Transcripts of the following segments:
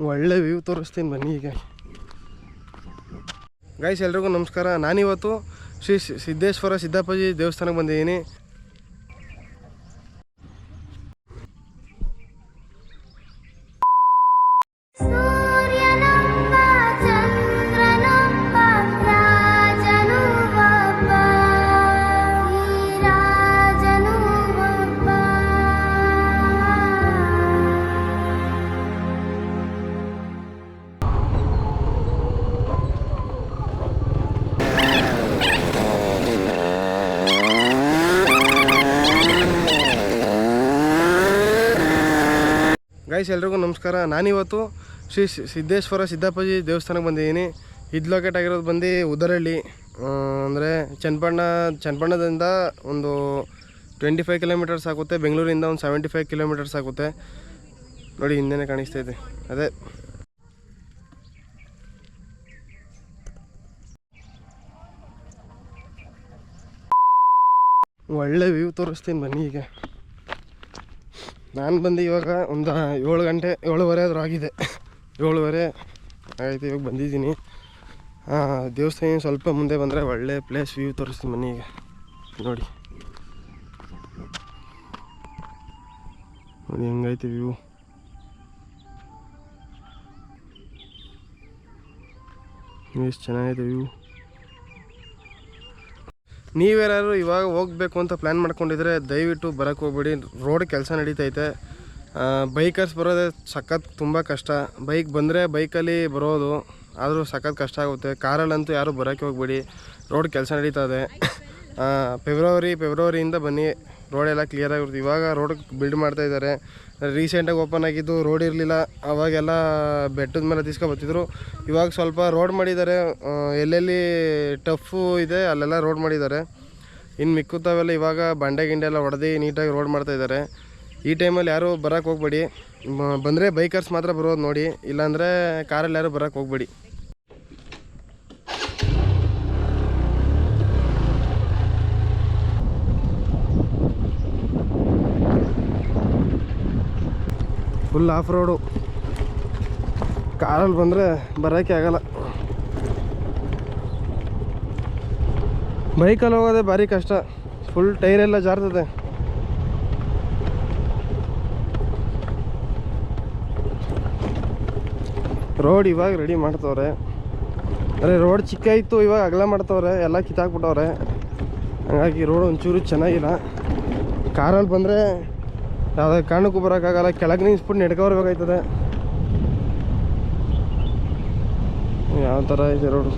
ಒಳ್ಳೆ ವ್ಯೂ ತೋರಿಸ್ತೀನಿ ಬನ್ನಿ ಈಗ. ಗೈಸ್ ಎಲ್ರಿಗೂ ನಮಸ್ಕಾರ. ನಾನಿವತ್ತು ಶ್ರೀ ಸಿದ್ದೇಶ್ವರ ಸಿದ್ದಪ್ಪಾಜಿ ದೇವಸ್ಥಾನಕ್ಕೆ ಬಂದಿದ್ದೀನಿ. ಗೈಸ್ ಎಲ್ರಿಗೂ ನಮಸ್ಕಾರ. ನಾನಿವತ್ತು ಶ್ರೀ ಸಿದ್ದೇಶ್ವರ ಸಿದ್ದಪ್ಪಾಜಿ ದೇವಸ್ಥಾನಕ್ಕೆ ಬಂದಿದ್ದೀನಿ. ಇದು ಲೊಕೇಟ್ ಆಗಿರೋದು ಬಂದು ಉದರಹಳ್ಳಿ, ಅಂದರೆ ಚನ್ನಪಟ್ಟಣದಿಂದ ಒಂದು 25 ಕಿಲೋಮೀಟರ್ಸ್ ಆಗುತ್ತೆ. ಬೆಂಗಳೂರಿಂದ ಒಂದು 75 ಕಿಲೋಮೀಟರ್ಸ್ ಆಗುತ್ತೆ. ನೋಡಿ ಹಿಂದೆನೇ ಕಾಣಿಸ್ತೈತೆ, ಅದೇ ಒಳ್ಳೆ ವ್ಯೂ ತೋರಿಸ್ತೀನಿ ಬನ್ನಿ ಈಗ. ನಾನು ಬಂದು ಇವಾಗ ಒಂದು 7 ಗಂಟೆ 7:30 ಆದರೂ ಆಗಿದೆ. 7:30 ಆಯಿತು ಇವಾಗ ಬಂದಿದ್ದೀನಿ. ದೇವಸ್ಥಾನ ಸ್ವಲ್ಪ ಮುಂದೆ ಬಂದರೆ ಒಳ್ಳೆ ಪ್ಲೇಸ್ ವ್ಯೂ ತೋರಿಸ್ತೀನಿ ಬನ್ನಿ ಈಗ. ನೋಡಿ ನೋಡಿ ಹೆಂಗೈತೆ ವ್ಯೂ. ಎಷ್ಟು ಚೆನ್ನಾಗೈತೆ ವ್ಯೂ. ನೀವ್ಯಾರು ಇವಾಗ ಹೋಗ್ಬೇಕು ಅಂತ ಪ್ಲ್ಯಾನ್ ಮಾಡ್ಕೊಂಡಿದ್ರೆ ದಯವಿಟ್ಟು ಬರೋಕ್ಕೆ ಹೋಗ್ಬೇಡಿ. ರೋಡ್ ಕೆಲಸ ನಡೀತೈತೆ. ಬೈಕರ್ಸ್ ಬರೋದೇ ಸಖತ್ ತುಂಬ ಕಷ್ಟ. ಬೈಕ್ ಬಂದರೆ ಬೈಕಲ್ಲಿ ಬರೋದು, ಆದರೂ ಸಖತ್ ಕಷ್ಟ ಆಗುತ್ತೆ. ಕಾರಲ್ಲಂತೂ ಯಾರೂ ಬರೋಕ್ಕೆ ಹೋಗ್ಬೇಡಿ, ರೋಡ್ ಕೆಲಸ ನಡೀತದೆ. ಫೆಬ್ರವರಿಯಿಂದ ಬನ್ನಿ, ರೋಡೆಲ್ಲ ಕ್ಲಿಯರ್ ಆಗಿರುತ್ತೆ. ಇವಾಗ ರೋಡ್ ಬಿಲ್ಡ್ ಮಾಡ್ತಾಯಿದ್ದಾರೆ. ರೀಸೆಂಟಾಗಿ ಓಪನ್ ಆಗಿದ್ದು, ರೋಡ್ ಇರಲಿಲ್ಲ. ಅವಾಗೆಲ್ಲ ಬೆಟ್ಟದ ಮೇಲೆ ಬರ್ತಿದ್ರು. ಇವಾಗ ಸ್ವಲ್ಪ ರೋಡ್ ಮಾಡಿದ್ದಾರೆ. ಎಲ್ಲೆಲ್ಲಿ ಟಫು ಇದೆ ಅಲ್ಲೆಲ್ಲ ರೋಡ್ ಮಾಡಿದ್ದಾರೆ. ಇನ್ನು ಮಿಕ್ಕುತ್ತವೆಲ್ಲ ಇವಾಗ ಬಂಡೆ ಗಿಂಡೆ ಎಲ್ಲ ಹೊಡೆದು ನೀಟಾಗಿ ರೋಡ್ ಮಾಡ್ತಾಯಿದ್ದಾರೆ. ಈ ಟೈಮಲ್ಲಿ ಯಾರೂ ಬರೋಕ್ಕೆ ಹೋಗ್ಬೇಡಿ. ಬಂದರೆ ಬೈಕರ್ಸ್ ಮಾತ್ರ ಬರೋದು ನೋಡಿ, ಇಲ್ಲಾಂದರೆ ಕಾರಲ್ಲಿ ಯಾರೂ ಬರೋಕ್ಕೆ ಹೋಗ್ಬೇಡಿ. Full of road. ಕಾರಲ್ಲಿ ಬಂದರೆ ಬರೋಕ್ಕೆ ಆಗಲ್ಲ. ಬೈಕಲ್ಲಿ ಹೋಗೋದೇ ಭಾರಿ ಕಷ್ಟ. ಫುಲ್ ಟೈರೆಲ್ಲ ಜಾರ್ತದೆ. ರೋಡ್ ಇವಾಗ ರೆಡಿ ಮಾಡ್ತವ್ರೆ. ಅಂದರೆ ರೋಡ್ ಚಿಕ್ಕ ಇತ್ತು, ಇವಾಗ ಅಗಲ ಮಾಡ್ತವ್ರೆ. ಎಲ್ಲ ಕಿತ್ತಾಕ್ಬಿಟ್ಟವ್ರೆ. ಹಾಗಾಗಿ ರೋಡ್ ಒಂಚೂರು ಚೆನ್ನಾಗಿಲ್ಲ. ಕಾರಲ್ಲಿ ಬಂದರೆ ಯಾವುದೇ ಕಾರಣಕ್ಕೂ ಬರೋಕ್ಕಾಗಲ್ಲ. ಕೆಳಗೆ ನಿಲ್ಲಿಸ್ಬಿಟ್ಟು ನೆಡ್ಕೊಬರ್ಬೇಕಾಯ್ತದೆ. ಯಾವ ಥರ ಇದೆ ರೋಡು.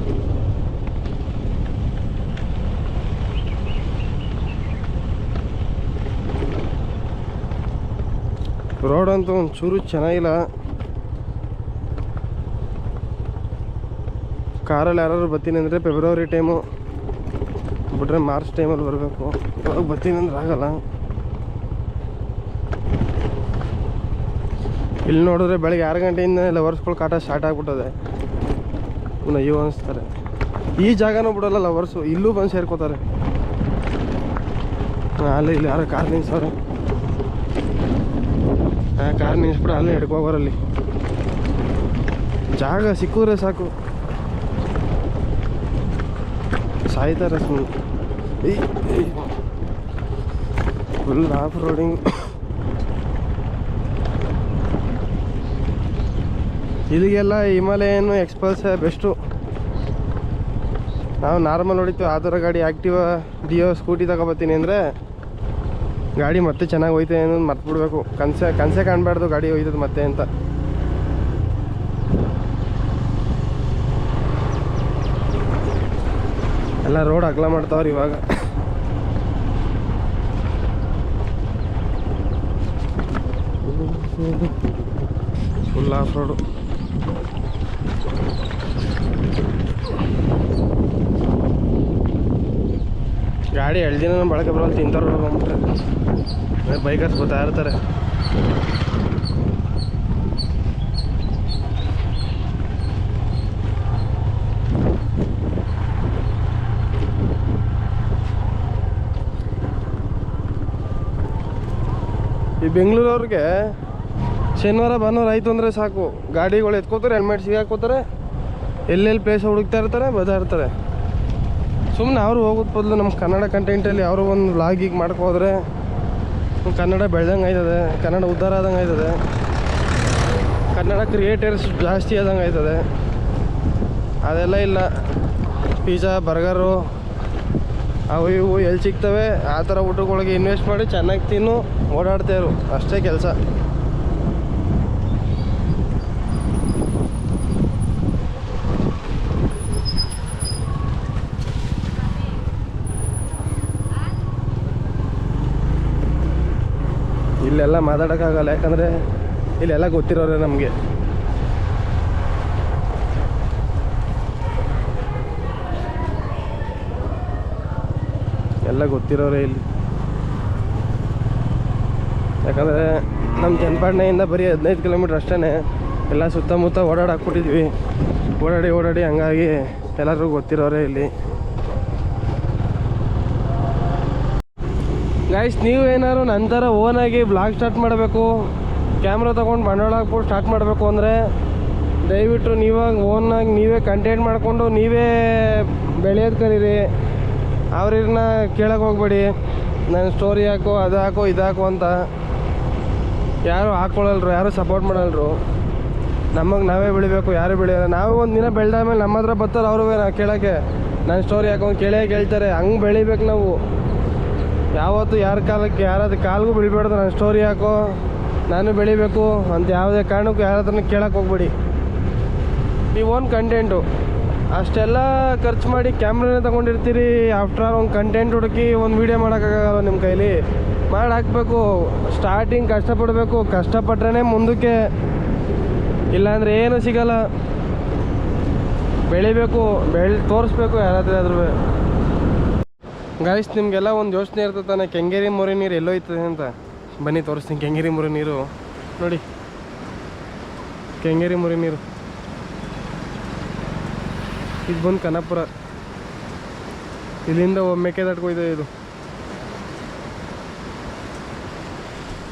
ರೋಡ್ ಅಂತೂ ಒಂಚೂರು ಚೆನ್ನಾಗಿಲ್ಲ. ಕಾರಲ್ಲಿ ಯಾರು ಬರ್ತೀನಿ ಅಂದರೆ ಫೆಬ್ರವರಿ ಟೈಮು ಬಿಟ್ರೆ ಮಾರ್ಚ್ ಟೈಮಲ್ಲಿ ಬರಬೇಕು. ಇವಾಗ ಬರ್ತೀನಿ ಅಂದ್ರೆ ಆಗಲ್ಲ. ಇಲ್ಲಿ ನೋಡಿದ್ರೆ ಬೆಳಗ್ಗೆ 6 ಗಂಟೆಯಿಂದ ಲವರ್ಸ್ಗಳು ಕಾಟ ಸ್ಟಾರ್ಟ್ ಆಗಿಬಿಟ್ಟದೆ. ಅಯ್ಯೋ ಅನಿಸ್ತಾರೆ. ಈ ಜಾಗನೂ ಬಿಡೋಲ್ಲ ಲವರ್ಸು, ಇಲ್ಲೂ ಬಂದು ಸೇರ್ಕೋತಾರೆ. ಅಲ್ಲೇ ಇಲ್ಲಿ ಯಾರೋ ಕಾರ್ ನಿಲ್ಸವ್ರೆ. ಕಾರ್ ನಿಲ್ಸ್ಬಿಟ್ಟು ಅಲ್ಲೇ ಹಿಡ್ಕೋಬರಲ್ಲಿ. ಜಾಗ ಸಿಕ್ಕಿದ್ರೆ ಸಾಕು, ಸಾಯ್ತಾರೆ ಸುಮ್ಮನೆ. Full off roading. ಇಲ್ಲಿಗೆಲ್ಲ ಹಿಮಾಲಯನ್ ಎಕ್ಸ್ಪಲ್ಸ್ ಬೆಸ್ಟು. ನಾವು ನಾರ್ಮಲ್ ಹೊಡಿತೀವಿ. ಆ ಥರ ಗಾಡಿ ಆ್ಯಕ್ಟಿವಾ ಡಿಯೋ ಸ್ಕೂಟಿ ತಗೊಬರ್ತೀನಿ ಅಂದರೆ ಗಾಡಿ ಮತ್ತೆ ಚೆನ್ನಾಗಿ ಹೋಯ್ತೆ ಅನ್ನೋದು ಮರ್ತ್ಬಿಡ್ಬೇಕು. ಕನಸೇ ಕಾಣಬಾರ್ದು ಗಾಡಿ ಹೋಯ್ತದೆ ಮತ್ತೆ ಅಂತ. ಎಲ್ಲ ರೋಡ್ ಅಗಲ ಮಾಡ್ತಾವ್ರಿ ಇವಾಗ. Full of road. ಗಾಡಿ 2 ದಿನ ಬಳಕೆ ಬರೋಲ್ಲ. ತಿಂತಾರೆ ಬಂದ್ಬಿಟ್ರೆ ಬೈಕರ್ಸ್ ಬರ್ತಾ ಇರ್ತಾರೆ. ಈ ಬೆಂಗಳೂರವ್ರಿಗೆ ಶನಿವಾರ ಭಾನುವಾರ ಆಯಿತು ಅಂದರೆ ಸಾಕು, ಗಾಡಿಗಳು ಎತ್ಕೋತಾರೆ, ಹೆಲ್ಮೆಟ್ ಸಿಗಾಕೋತಾರೆ, ಎಲ್ಲೆಲ್ಲಿ ಪ್ಲೇಸ್ ಹುಡುಕ್ತಾ ಇರ್ತಾರೆ, ಬರ್ತಾ ಇರ್ತಾರೆ. ಸುಮ್ಮನೆ ಅವರು ಹೋಗೋದು ಬದಲು ನಮ್ಮ ಕನ್ನಡ ಕಂಟೆಂಟಲ್ಲಿ ಅವರು ಒಂದು ವ್ಲಾಗಿಗೆ ಮಾಡ್ಕೋದ್ರೆ ಕನ್ನಡ ಬೆಳ್ದಂಗೆ ಆಯ್ತದೆ, ಕನ್ನಡ ಉದ್ಧಾರ ಆದಂಗೆ ಆಯ್ತದೆ, ಕನ್ನಡ ಕ್ರಿಯೇಟರ್ಸ್ ಜಾಸ್ತಿ ಆದಂಗೆ ಆಯ್ತದೆ. ಅದೆಲ್ಲ ಇಲ್ಲ. ಪಿಜ್ಜಾ ಬರ್ಗರು ಅವು ಇವು ಎಲ್ಲಿ ಸಿಗ್ತವೆ ಆ ಥರ ಊಟಗಳಿಗೆ ಇನ್ವೆಸ್ಟ್ ಮಾಡಿ ಚೆನ್ನಾಗಿ ತಿನ್ನು ಓಡಾಡ್ತಾಯಿರು, ಅಷ್ಟೇ ಕೆಲಸ. ಇಲ್ಲೆಲ್ಲ ಮಾತಾಡೋಕ್ಕಾಗಲ್ಲ, ಯಾಕಂದರೆ ಇಲ್ಲೆಲ್ಲ ಗೊತ್ತಿರೋರೆ ನಮಗೆ. ಎಲ್ಲ ಗೊತ್ತಿರೋರೆ ಇಲ್ಲಿ, ಯಾಕಂದರೆ ನಮ್ಮ ಚನ್ನಪಟ್ಟಣದಿಂದ ಬರೀ 15 ಕಿಲೋಮೀಟ್ರ್ ಅಷ್ಟೇ. ಎಲ್ಲ ಸುತ್ತಮುತ್ತ ಓಡಾಡಿಬಿಟ್ಟಿದ್ವಿ, ಓಡಾಡಿ ಹಂಗಾಗಿ ಎಲ್ಲರಿಗೂ ಗೊತ್ತಿರೋರೆ ಇಲ್ಲಿ. ಗೈಸ್, ನೀವೇನಾದ್ರು ನಂತರ ಓನಾಗಿ ಬ್ಲಾಗ್ ಸ್ಟಾರ್ಟ್ ಮಾಡಬೇಕು, ಕ್ಯಾಮ್ರಾ ತೊಗೊಂಡು ಬಂಡವಾಳ ಹಾಕ್ಬಿಟ್ಟು ಸ್ಟಾರ್ಟ್ ಮಾಡಬೇಕು ಅಂದರೆ ದಯವಿಟ್ಟು ನೀವಾಗ ಓನಾಗಿ ನೀವೇ ಕಂಟೆಂಟ್ ಮಾಡಿಕೊಂಡು ನೀವೇ ಬೆಳೆಯೋದು ಕಲೀರಿ. ಅವ್ರನ್ನ ಕೇಳಕ್ಕೆ ಹೋಗ್ಬೇಡಿ, ನಾನು ಸ್ಟೋರಿ ಹಾಕು, ಅದು ಹಾಕು, ಇದು ಹಾಕು ಅಂತ. ಯಾರು ಹಾಕ್ಕೊಳ್ಳಲ್ರು, ಯಾರು ಸಪೋರ್ಟ್ ಮಾಡಲ್ರು. ನಮಗೆ ನಾವೇ ಬೆಳಿಬೇಕು, ಯಾರು ಬೆಳೆಯೋಲ್ಲ. ನಾವು ಒಂದು ದಿನ ಬೆಳೆದಾದ್ಮೇಲೆ ನಮ್ಮ ಹತ್ರ ಬರ್ತಾರೆ ಅವರು ಕೇಳೋಕ್ಕೆ, ನಾನು ಸ್ಟೋರಿ ಹಾಕೊಂಡು ಕೇಳ್ತಾರೆ. ಹಂಗೆ ಬೆಳಿಬೇಕು ನಾವು. ಯಾವತ್ತು ಯಾರ ಯಾರಾದ ಕಾಲಿಗೂ ಬೆಳಿಬಾರ್ದು, ನಾನು ಸ್ಟೋರಿ ಹಾಕೋ, ನಾನು ಬೆಳಿಬೇಕು ಅಂತ ಯಾವುದೇ ಕಾರಣಕ್ಕೂ ಯಾರ ಹತ್ರನೂ ಕೇಳಕ್ಕೆ ಹೋಗ್ಬೇಡಿ. ನೀವು ಓನ್ ಕಂಟೆಂಟು ಅಷ್ಟೆಲ್ಲ ಖರ್ಚು ಮಾಡಿ ಕ್ಯಾಮ್ರಾನೇ ತೊಗೊಂಡಿರ್ತೀರಿ. ಆಫ್ಟರ್ ಆಲ್ ಒಂದು ಕಂಟೆಂಟ್ ಹುಡುಕಿ ಒಂದು ವೀಡಿಯೋ ಮಾಡೋಕ್ಕಾಗಲ್ಲ ನಿಮ್ಮ ಕೈಲಿ. ಮಾಡಿ ಹಾಕಬೇಕು. ಸ್ಟಾರ್ಟಿಂಗ್ ಕಷ್ಟಪಡಬೇಕು, ಕಷ್ಟಪಟ್ರೇ ಮುಂದಕ್ಕೆ, ಇಲ್ಲಾಂದರೆ ಏನೂ ಸಿಗಲ್ಲ. ಬೆಳಿಬೇಕು, ತೋರಿಸ್ಬೇಕು ಯಾರಾದ್ರೆ ಆದ್ರೂ. ಗಾಯ್ಸ್, ನಿಮಗೆಲ್ಲ ಒಂದು ಯೋಚನೆ ಇರ್ತದೆ ತಾನೆ, ಕೆಂಗೇರಿ ಮೊರೆ ನೀರು ಎಲ್ಲೋಯ್ತದೆ ಅಂತ. ಬನ್ನಿ ತೋರಿಸ್ತೀನಿ ಕೆಂಗೇರಿ ಮೊರೆ ನೀರು. ನೋಡಿ, ಕೆಂಗೇರಿ ಮೊರೆ ನೀರು ಇದು ಬಂದು ಕನಕಪುರ. ಇಲ್ಲಿಂದ ಮೇಕೆದಾಟ್ಕೋಯ್ತದೆ ಇದು.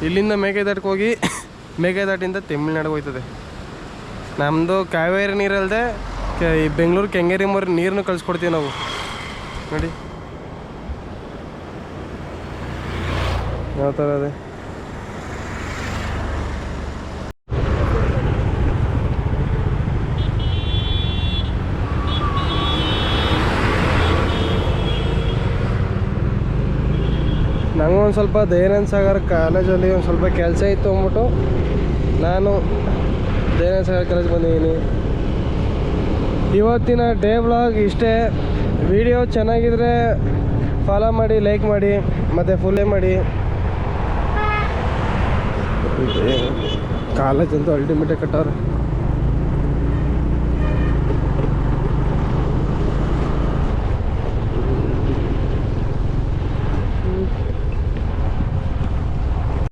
ಇಲ್ಲಿಂದ ಮೇಕೆದಾಟ್ಕೋಗಿ ಮೇಕೆದಾಟಿಂದ ತಮಿಳ್ನಾಡಿಗೆ ಹೋಯ್ತದೆ. ನಮ್ಮದು ಕಾವೇರಿ ನೀರಲ್ಲದೆ ಈ ಬೆಂಗಳೂರು ಕೆಂಗೇರಿ ಮೊರೆ ನೀರನ್ನು ಕಳಿಸ್ಕೊಡ್ತೀವಿ ನಾವು. ನೋಡಿ ಯಾವ ಥರ ಅದೇ. ನಂಗೊಂದು ಸ್ವಲ್ಪ ದಯಾನಂದ ಸಾಗರ್ ಕಾಲೇಜಲ್ಲಿ ಒಂದು ಸ್ವಲ್ಪ ಕೆಲಸ ಇತ್ತು ಅಂದ್ಬಿಟ್ಟು ನಾನು ದಯಾನಂದ ಸಾಗರ್ ಕಾಲೇಜ್ ಬಂದಿದ್ದೀನಿ. ಇವತ್ತಿನ ಡೇ ವ್ಲಾಗ್ ಇಷ್ಟೇ. ವಿಡಿಯೋ ಚೆನ್ನಾಗಿದ್ರೆ ಫಾಲೋ ಮಾಡಿ, ಲೈಕ್ ಮಾಡಿ, ಮತ್ತು ಫುಲ್ಲೇ ಮಾಡಿ. ಕಾಲೇಜ್ ಅಂತೂ ಅಲ್ಟಿಮೇಟಾಗಿ ಕಟ್ಟವ್ರೆ.